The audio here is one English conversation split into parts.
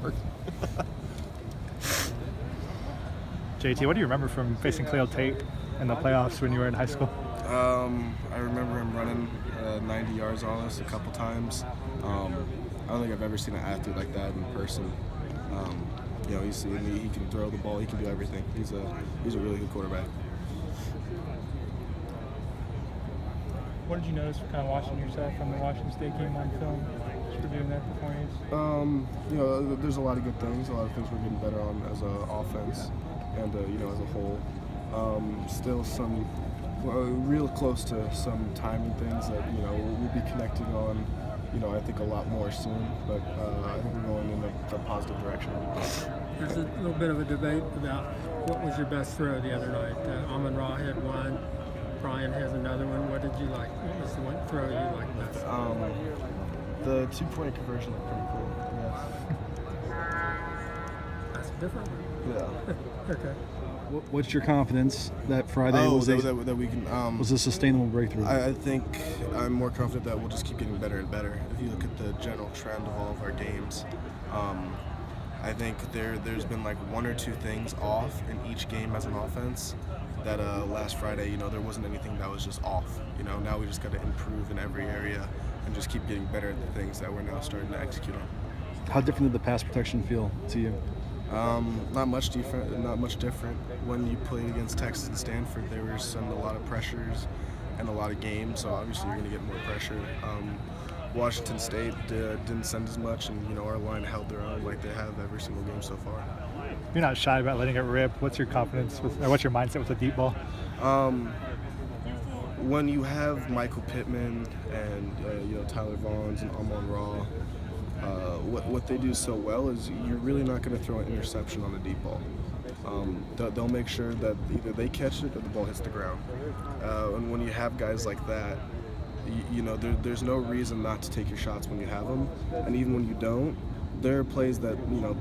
work. JT, what do you remember from facing Cleo Tate in the playoffs when you were in high school? I remember him running 90 yards on us a couple times. I don't think I've ever seen an athlete like that in person. He can throw the ball, he can do everything. He's a really good quarterback. What did you notice kind of watching yourself from the Washington State game on film? Just reviewing that beforehand. There's a lot of good things, a lot of things we're getting better on as an offense and, as a whole. Still some real close to some timing things that, we'll be connecting on, I think a lot more soon, but I think we're going in a positive direction. There's a little bit of a debate about what was your best throw the other night. Amon-Ra had one, Brian has another one. What did you like? What was the one throw you liked best? The 2-point conversion looked pretty cool, That's different. yeah. Okay. What's your confidence that Friday that we can was a sustainable breakthrough? I think I'm more confident that we'll just keep getting better and better. If you look at the general trend of all of our games, I think there's been like one or two things off in each game as an offense that last Friday, there wasn't anything that was just off. Now we just got to improve in every area and just keep getting better at the things that we're now starting to execute on. How different did the pass protection feel to you? Not much different. When you played against Texas and Stanford, they were sending a lot of pressures and a lot of games, so obviously you're going to get more pressure. Washington State didn't send as much, and our line held their own like they have every single game so far. You're not shy about letting it rip. What's your confidence or what's your mindset with the deep ball? When you have Michael Pittman and Tyler Vaughns and Amon-Ra, what they do so well is you're really not going to throw an interception on a deep ball. They'll make sure that either they catch it or the ball hits the ground. And when you have guys like that, there's no reason not to take your shots when you have them. And even when you don't, there are plays that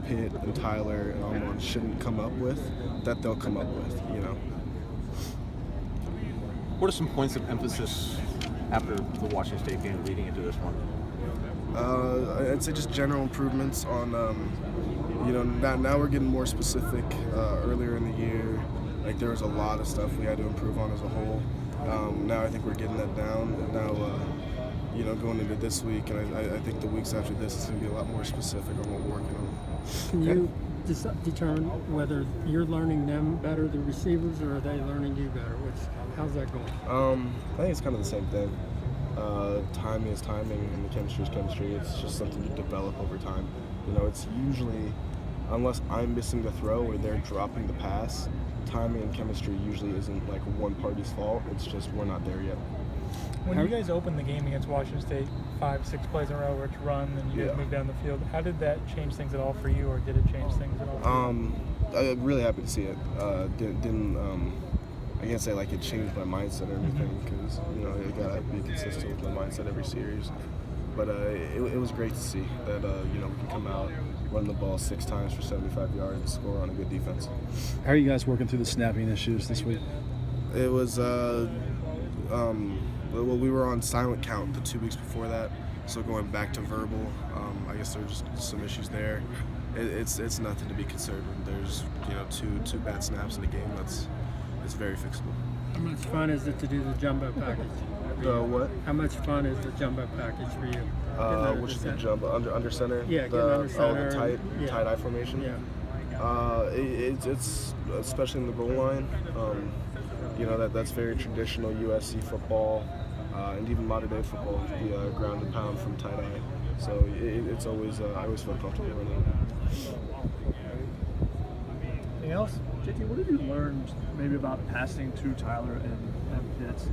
Pitt and Tyler and Amon shouldn't come up with that they'll come up with. What are some points of emphasis after the Washington State game leading into this one? I'd say just general improvements on, now we're getting more specific. Earlier in the year, like there was a lot of stuff we had to improve on as a whole. Now I think we're getting that down. And now, going into this week, and I think the weeks after this is going to be a lot more specific on what we're working on. Can you determine whether you're learning them better, the receivers, or are they learning you better? How's that going? I think it's kind of the same thing. Timing is timing and chemistry is chemistry. It's just something you develop over time. It's usually, unless I'm missing the throw or they're dropping the pass, timing and chemistry usually isn't like one party's fault. It's just we're not there yet. When you guys opened the game against Washington State, 5-6 plays in a row where it's run and you guys moved down the field, how did that change things at all for you, or did it change things at all for you? I'm really happy to see it. I can't say like it changed my mindset or anything because you gotta be consistent with my mindset every series. But it was great to see that we can come out, run the ball 6 times for 75 yards, and score on a good defense. How are you guys working through the snapping issues this week? It was we were on silent count the 2 weeks before that, so going back to verbal. I guess there's just some issues there. It's nothing to be concerned with. There's two bad snaps in a game. It's very fixable. How much fun is it to do the jumbo package? What? How much fun is the jumbo package for you? Which is the jumbo under center? Yeah, under center. The tight eye formation. Yeah. It's especially in the goal line. That's very traditional USC football, and even modern day football. The ground and pound from tight eye. So it's always I always feel comfortable in it. Anything else? JT, what have you learned maybe about passing to Tyler and Pitts?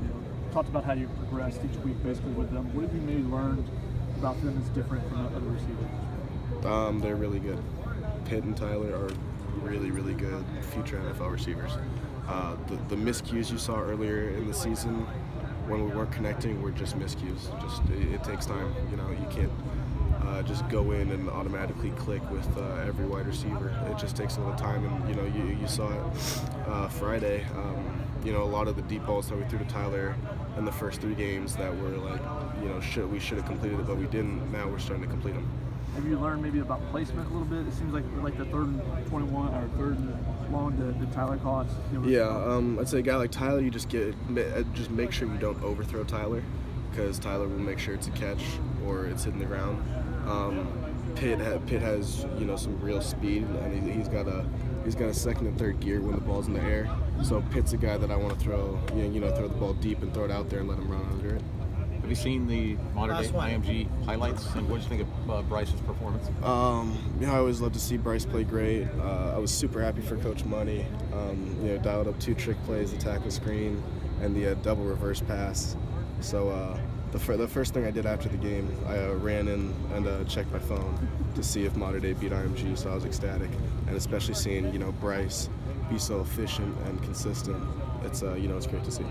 Talked about how you progressed each week basically with them. What have you maybe learned about them that's different from the other receivers? They're really good. Pitt and Tyler are really, really good future NFL receivers. The miscues you saw earlier in the season when we weren't connecting were just miscues. It takes time. You can't just go in and automatically click with every wide receiver. It just takes a little time, and you saw it Friday. A lot of the deep balls that we threw to Tyler in the first 3 games that were like, we should have completed it, but we didn't. Now we're starting to complete them. Have you learned maybe about placement a little bit? It seems like the 3rd and 21 or 3rd and long the Tyler caught. Yeah, I'd say a guy like Tyler, you just make sure you don't overthrow Tyler, because Tyler will make sure it's a catch or it's hitting the ground. Pitt has some real speed, and he's got a second and third gear when the ball's in the air. So Pitt's a guy that I want to throw the ball deep and throw it out there and let him run under it. Have you seen the modern day IMG highlights, and what do you think of Bryce's performance? I always love to see Bryce play great. I was super happy for Coach Money. Dialed up 2 trick plays, the tackle screen, and the double reverse pass. So the first thing I did after the game, I ran in and checked my phone to see if Modern Day beat IMG. So I was ecstatic, and especially seeing Bryce be so efficient and consistent. It's great to see.